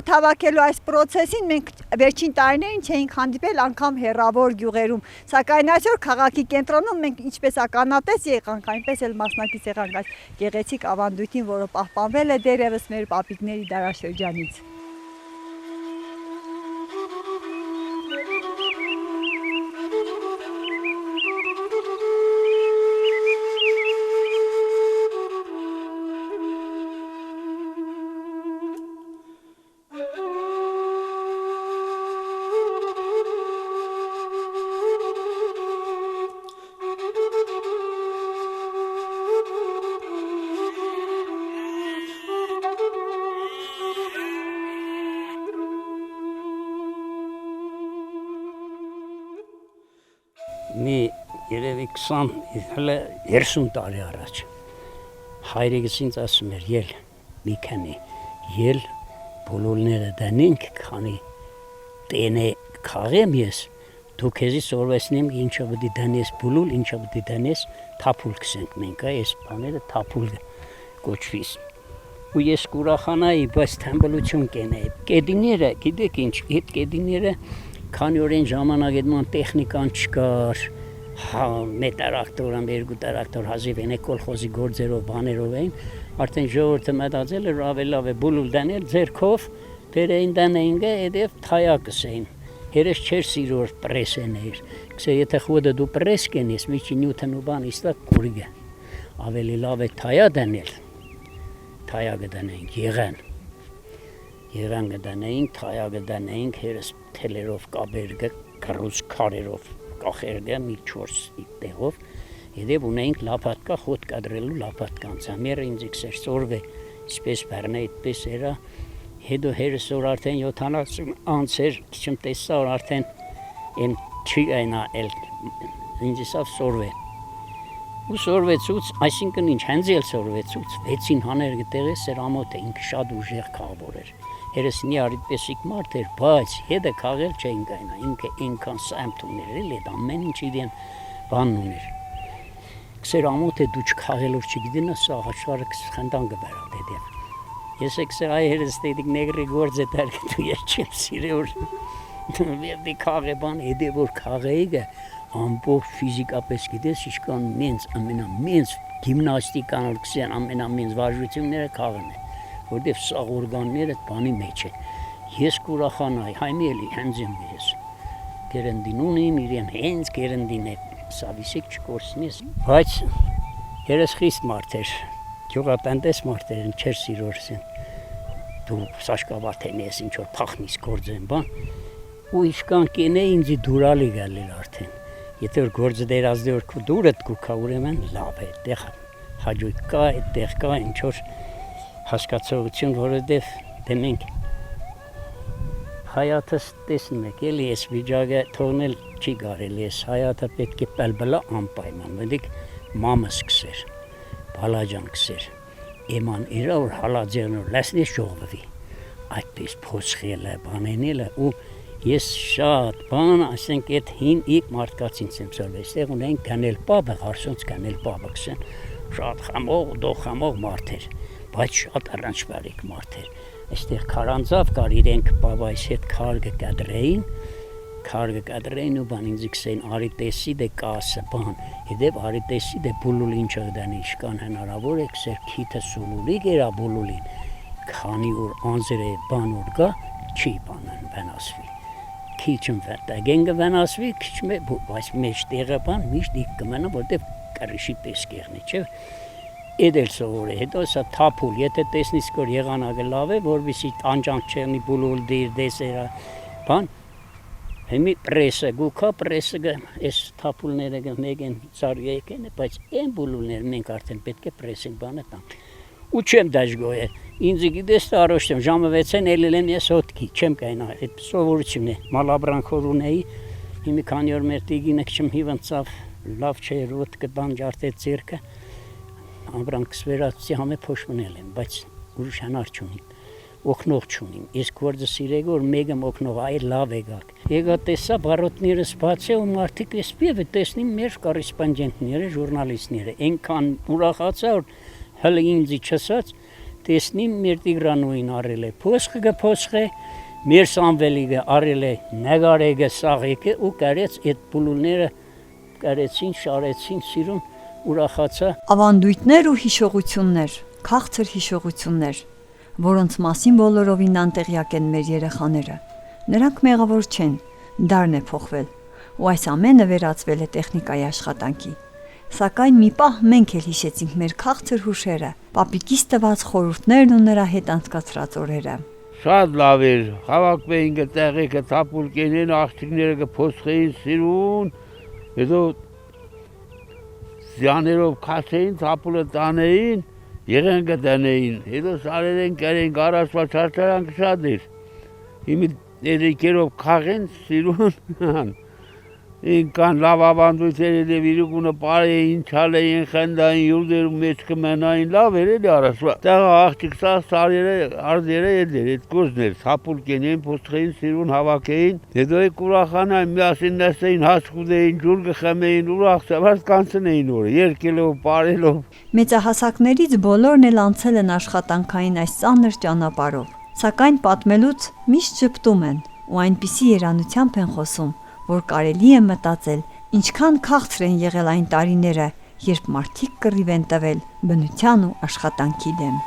Օդ հավաքելու այս process-ին մենք վերջին տարիներին չէինք հանդիպել անգամ հեռավոր գյուղերում, սակայն այսօր քաղաքի կենտրոնում մենք ինչպես ականատես եղանք, այնպես էլ մասնակից եղանք այս գեղեցիկ ավանդույթին, որը պահպանվել է դեռևս մեր պապիկների դարաշրջանից։ Մի երևի 20 տարի առաջ հայրիկս ինձ ասում էր ել մի քանի ել բոլորները դանենք քանի տենե քաղեմ ես դու քեզի սորվեսնեմ ինչա պետք է դանես բուլուլ ինչա պետք է դանես թափուլ կսենք մենք այս բաները թափուլ կոչվիս ու ես կուրախանայի բայց թամբլություն կենեի կեդիները գիտեք ինչ այդ կեդիները քանի օրեն ժամանակ այդման տեխնիկան չկար, մետրակտորը, երկու տրակտոր հազիվ են կոլխոզի գործերով, բաներով էին, արդեն ժողովուրդը մտածել էր ավելի լավ է բուլուլ դանել ձեռքով, բերեին դանեին գեդև թայակս էին, երես չեր սիրոր պրեսեն էր, կսե եթե խոդը դու պրես կենես, միջի նյութն ու բան իստա կուրիգը, ավելի լավ է թայա դանել, թայա գդանեինք, Եղան գդանեինք, թայա գդանեինք, հերս թելերով կաբերգը, կռուս քարերով, կախերգը մի 4 տեղով, եդև ունեինք լապատկա խոտ կադրելու լապատկանցա, մերը ինձ իքսեր սորվե, իսպես բեռնե այդպես էրա, հետո հերս որ արդեն 70 անց էր, քիչմ տեսա որ արդեն են չի այնա էլ, ինձ իսավ սորվե, ու սորվեցուց, այսինքն ինչ, հենց էլ սորվեցուց, 6-ին հաներ գտեղես էր ամոտ է, ինքը շատ ուժեղ քաղավոր էր, Հերս մի արիտպեսիկ մարդ էր, բայց հետը քաղել չէին գայնա, ինքը ինքան սամտ ուներ, էլ էդ ամեն ինչ իրեն բանն ուներ։ Կսեր ամոտ է դու չքաղելով չգիտին, սա աղաչվարը կսխնդան գբերա դեդև։ Ես է կսեր այ հերս դեդիկ նեգրի գործ է տար դու ես չեմ սիրեոր, վերդի քաղե բան, էդե որ քաղեիգը, ամբողջ ֆիզիկապես գիտես, իշկան մենց, ամենամենց գիմնաստիկան որ կսեն ամենամենց վարժությունները քաղեն է։ Որտեվ սաղ օրգանները բանի մեջ է։ Ես կուրախանայի, հայմի էլի հենց եմ ես։ Գերնդին ունիմ, իրեմ հենց գերնդին է, սավիսիկ չկորսնես։ Բայց երես խիստ մարդ էր, գյուղատնտես մարդ էր, չեր սիրորսեն։ Դու սաշկավաթեն ես, ինչ որ փախնիս գործեն բան։ Ու իշկան կենե ինձի դուրալի գալել արդեն։ Եթե որ գործը դերազդե որ դուրդ կուքա ուրեմն լավ է, այդտեղ հաջույք կա, այդտեղ կա ինչ որ հասկացողություն, որովհետև դե մենք հայաթս տեսնում եք, էլի ես վիճակը թողնել չի կարելի, ես հայաթը պետք է պալբլա անպայման, վեդիկ մամս կսեր, բալաջան կսեր, էման իրա որ հալաձերնոր լեսնես ժողվվի, այդպես փոսխել է, բանենել է ու ես շատ բան, ասենք այդ հին իք մարդկացինց եմ սորվել, այստեղ ունենք գանել պաբը, հարսոնց գանել պաբը կսեն, շատ խամող, դող խամող մարդ էր, բայց շատ առանջվարիք մարդ էր, այստեղ քարանձավ կար իրենք պավայս հետ քարգը կադրեին ու բան ինձ կսեին արիտեսի դե կասը բան, հետև արիտեսի դե բուլուլ ինչը դանի իշկան հնարավոր է կսեր քիթը սուլուլի գերա բուլուլին, քանի որ անձեր է բան որ գա, չի բանն վենասվի, քիչմ վերտագեն կվենասվի, քիչմ է, բայց մեջ տեղը բան միշտ դիք կմենա, որտև կարիշի պես կեղնի, չէ, Էդել սովոր է, հետո սա թափուլ, եթե տեսնիս կոր եղանակը լավ է, որվիսի անջանք չեղնի բուլուլ դիր դեսերա, բան, հիմի պրեսը, գուքա պրեսը, ես թափուլները մեկ են ծարու եկեն է, բայց են բուլուլներ մենք արդեն պետք է պրեսենք բանը տան, ու չեմ դաշգոյ է, ինձ գիտես տարոշտեմ, ժամը 6-ն էլել եմ ես հոտքի, չեմ կայնա, այդ սովորություն է, մալաբրանքոր ունեի, հիմի քանի որ մեր տիգինը քչմ հիվնցավ, լավ չէ ռոտ կտան ջարտեց ձերքը, Ամբրանքս վերացի համե փոշմնել եմ, բայց ուրիշ հնար չունիմ, օգնող չունիմ, ես գործը սիրեգ որ մեկը օգնող այ լավ եկակ։ Եկա տեսա բարոտներս բացե ու մարդիկ էսպիև է տեսնիմ մեր կորեսպոնդենտները, ժուրնալիստները, այնքան ուրախացա որ հələ ինձի չասած տեսնին մեր Տիգրանուին արել է փոսքը փոսխե, մեր Սամվելիգը արել է նագարեգը սաղեկը ու կարեց այդ բուլուլները կարեցին, շարեցին սիրուն ուրախացա։ Ավանդույթներ ու հիշողություններ, քաղցր հիշողություններ, որոնց մասին բոլորովին անտեղյակ են մեր երեխաները։ Նրանք մեղավոր չեն, դարն է փոխվել, ու այս ամենը վերածվել է տեխնիկայի աշխատանքի։ Սակայն մի պահ մենք էլ հիշեցինք մեր քաղցր հուշերը, պապիկիս տված խորհուրդներն ու նրա հետ անցկացրած օրերը։ Շատ լավ էր, հավաքվում էին տեղը կթափուր կենեն, աղջիկները կփոսխեին սիրուն, հետո զյաներով քաշեին, թափուրը տանեին, եղեն կտանեին, հետո սարերեն կերեն գարաշվա չարչարանք շատ էր, իմի երիկերով քաղեն սիրուն, ինքան լավ ավանդույթեր և իրուկունը պարեին, չալեին, խնդային, յուրդերում մեջ կմենային, լավ էր էլի արաշվա, տեղը աղջիկ սա սարերը, արձերը էլեր, էտ գոզներ, թափուր կենեին, փոսխեին, սիրուն հավաքեին, հետո եկ ուրախանային, միասին նեսեին, հաչկուդեին, ջուր կխեմեին, ուրախ սավարդ կանցնեին օրը, երկելով, պարելով։ Մեծահասակներից բոլորն էլ անցել են աշխատանքային այս ծանր ճանապարհով, սակայն պատմելուց միշտ ժպտում են ու այնպիսի երանությամբ են խոսում, որ կարելի է մտածել, ինչքան քաղցր են եղել այն տարիները, երբ մարդիկ կռիվ են տվել բնության ու աշխատանքի դեմ։